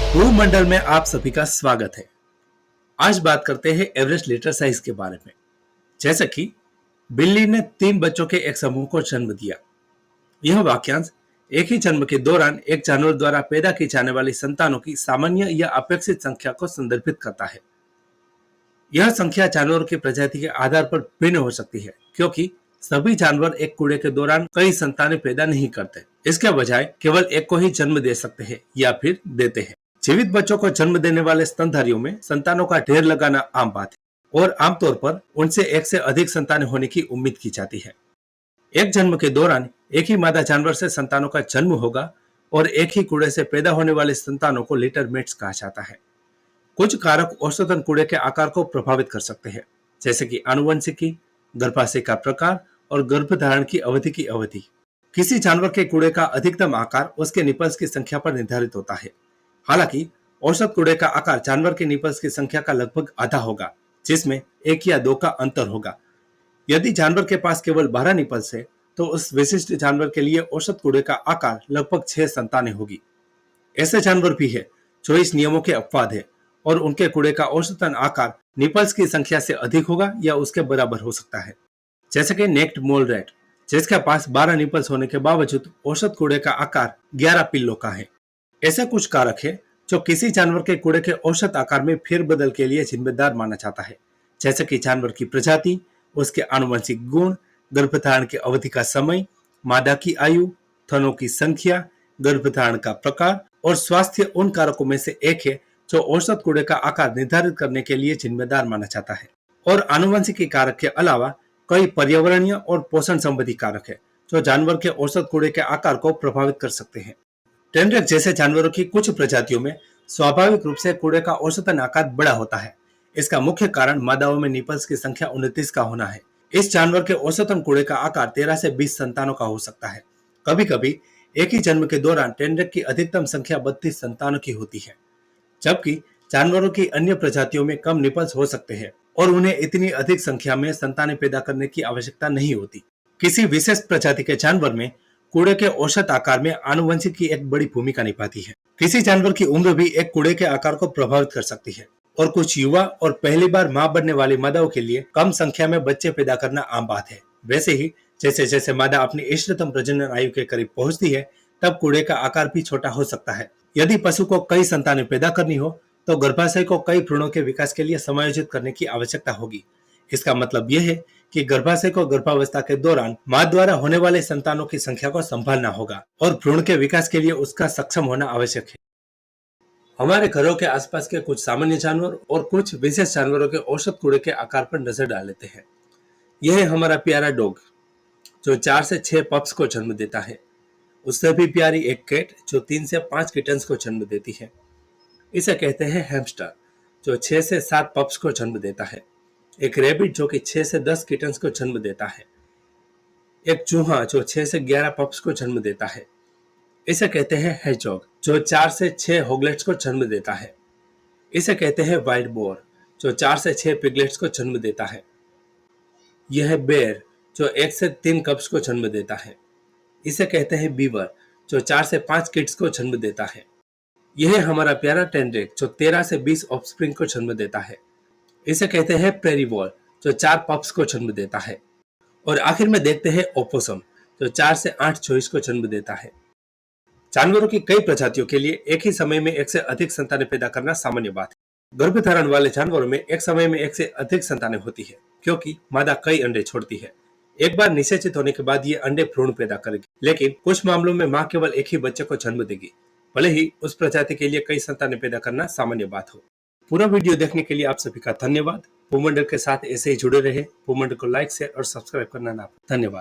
भूमंडल में आप सभी का स्वागत है। आज बात करते हैं एवरेज लिटर साइज के बारे में। जैसे कि बिल्ली ने 3 बच्चों के एक समूह को जन्म दिया। यह वाक्यांश एक ही जन्म के दौरान एक जानवर द्वारा पैदा की जाने वाली संतानों की सामान्य या अपेक्षित संख्या को संदर्भित करता है। यह संख्या जानवरों की प्रजाति के आधार पर भिन्न हो सकती है, क्योंकि सभी जानवर एक कूड़े के दौरान कई संतानें पैदा नहीं करते। इसके बजाय केवल एक को ही जन्म दे सकते हैं या फिर देते हैं। जीवित बच्चों को जन्म देने वाले स्तनधारियों में संतानों का ढेर लगाना आम बात है और आमतौर पर उनसे एक से अधिक संतानें होने की उम्मीद की जाती है। एक जन्म के दौरान एक ही मादा जानवर से संतानों का जन्म होगा और एक ही कूड़े से पैदा होने वाले संतानों को लिटरमेट्स कहा जाता है। कुछ कारक औसतन कूड़े के आकार को प्रभावित कर सकते हैं, जैसे कि आनुवंशिकी, गर्भाशय का प्रकार और गर्भधारण की अवधि। किसी जानवर के कूड़े का अधिकतम आकार उसके निपल्स की संख्या पर निर्धारित होता है। हालांकि औसत कूड़े का आकार जानवर के निपल्स की संख्या का लगभग आधा होगा, जिसमें 1 या 2 का अंतर होगा। यदि जानवर के पास केवल 12 निपल्स है, तो उस विशिष्ट जानवर के लिए औसत कूड़े का आकार लगभग 6 संतानें होगी। ऐसे जानवर भी है जो इस नियमों के अपवाद है और उनके कूड़े का औसतन आकार निपल्स की संख्या से अधिक होगा या उसके बराबर हो सकता है। जैसे कि नेक्ड मोल रैट, जिसके पास 12 निपल्स होने के बावजूद औसत कूड़े का आकार 11 पिल्लों का है। ऐसे कुछ कारक है जो किसी जानवर के कूड़े के औसत आकार में फेरबदल के लिए जिम्मेदार माना जाता है, जैसे कि जानवर की प्रजाति, उसके आनुवंशिक गुण, गर्भधारण की अवधि का समय, मादा की आयु, थनों की संख्या, गर्भधारण का प्रकार और स्वास्थ्य उन कारकों में से एक है जो औसत कूड़े का आकार निर्धारित करने के लिए जिम्मेदार माना जाता है। और आनुवंशिकी कारक के अलावा कई पर्यावरणीय और पोषण संबंधी कारक है जो जानवर के औसत कूड़े के आकार को प्रभावित कर सकते हैं। टेनरेक जैसे जानवरों की कुछ प्रजातियों में स्वाभाविक रूप से कूड़े का औसतन आकार बड़ा होता है। इसका मुख्य कारण मादाओं में निपल्स की संख्या 29 का होना है। इस जानवर के औसतन कूड़े का आकार 13 से 20 संतानों का हो सकता है। कभी कभी एक ही जन्म के दौरान टेनरेक की अधिकतम संख्या 32 संतानों की होती है, जबकि जानवरों की अन्य प्रजातियों में कम निपल्स हो सकते हैं और उन्हें इतनी अधिक संख्या में संतानें पैदा करने की आवश्यकता नहीं होती। किसी विशेष प्रजाति के जानवर में कूड़े के औसत आकार में आनुवंशिकी एक बड़ी भूमिका निभाती है। किसी जानवर की उम्र भी एक कूड़े के आकार को प्रभावित कर सकती है और कुछ युवा और पहली बार मां बनने वाली मादाओं के लिए कम संख्या में बच्चे पैदा करना आम बात है। वैसे ही जैसे जैसे मादा अपनी इष्टतम प्रजनन आयु के करीब पहुंचती है, तब कूड़े का आकार भी छोटा हो सकता है। यदि पशु को कई संतानें पैदा करनी हो, तो गर्भाशय को कई भ्रूणों के विकास के लिए समायोजित करने की आवश्यकता होगी। इसका मतलब यह है कि गर्भाशय को गर्भावस्था के दौरान मां द्वारा होने वाले संतानों की संख्या को संभालना होगा और भ्रूण के विकास के लिए उसका सक्षम होना आवश्यक है। हमारे घरों के आसपास के कुछ सामान्य जानवर और कुछ विशेष जानवरों के औसत कूड़े के आकार पर नजर डाल लेते हैं। यह है हमारा प्यारा डॉग, जो 4 से 6 पप्स को जन्म देता है। उससे भी प्यारी एक कैट जो 3 से 5 किटन्स को जन्म देती है। इसे कहते हैं हैमस्टर, जो 6 से 7 पप्स को जन्म देता है। एक रैबिट जो कि 6 से 10 किटन्स को जन्म देता है। एक चूहा जो 6 से 11 पप्स को जन्म देता है। इसे कहते हैं हेजहॉग, जो 4 से 6 होगलेट्स को जन्म देता है। इसे कहते हैं वाइल्ड बोर, जो 4 से 6 पिगलेट्स को जन्म देता है। यह है बेर, जो 1 से 3 कप्स को जन्म देता है। इसे कहते हैं बीवर, जो 4 से 5 किड्स को जन्म देता है। यह है हमारा प्यारा टेनरेक, जो 13 से 20 ऑफस्प्रिंग को जन्म देता है। इसे कहते हैं प्रेरी वॉल, जो 4 पप्स को जन्म देता है। और आखिर में देखते हैं ओपोसम, जो 4 से 8 चोइस को जन्म देता है। जानवरों की कई प्रजातियों के लिए एक ही समय में एक से अधिक संतानें पैदा करना सामान्य बात है। गर्भधारण वाले जानवरों में एक समय में एक से अधिक संतानें होती है, क्योंकि मादा कई अंडे छोड़ती है। एक बार निषेचित होने के बाद ये अंडे भ्रूण पैदा करेगी, लेकिन कुछ मामलों में मां केवल एक ही बच्चे को जन्म देगी, भले ही उस प्रजाति के लिए कई संतानें पैदा करना सामान्य बात हो। पूरा वीडियो देखने के लिए आप सभी का धन्यवाद। भूमंडल के साथ ऐसे ही जुड़े रहे। भूमंडल को लाइक, शेयर और सब्सक्राइब करना ना भूलें। धन्यवाद।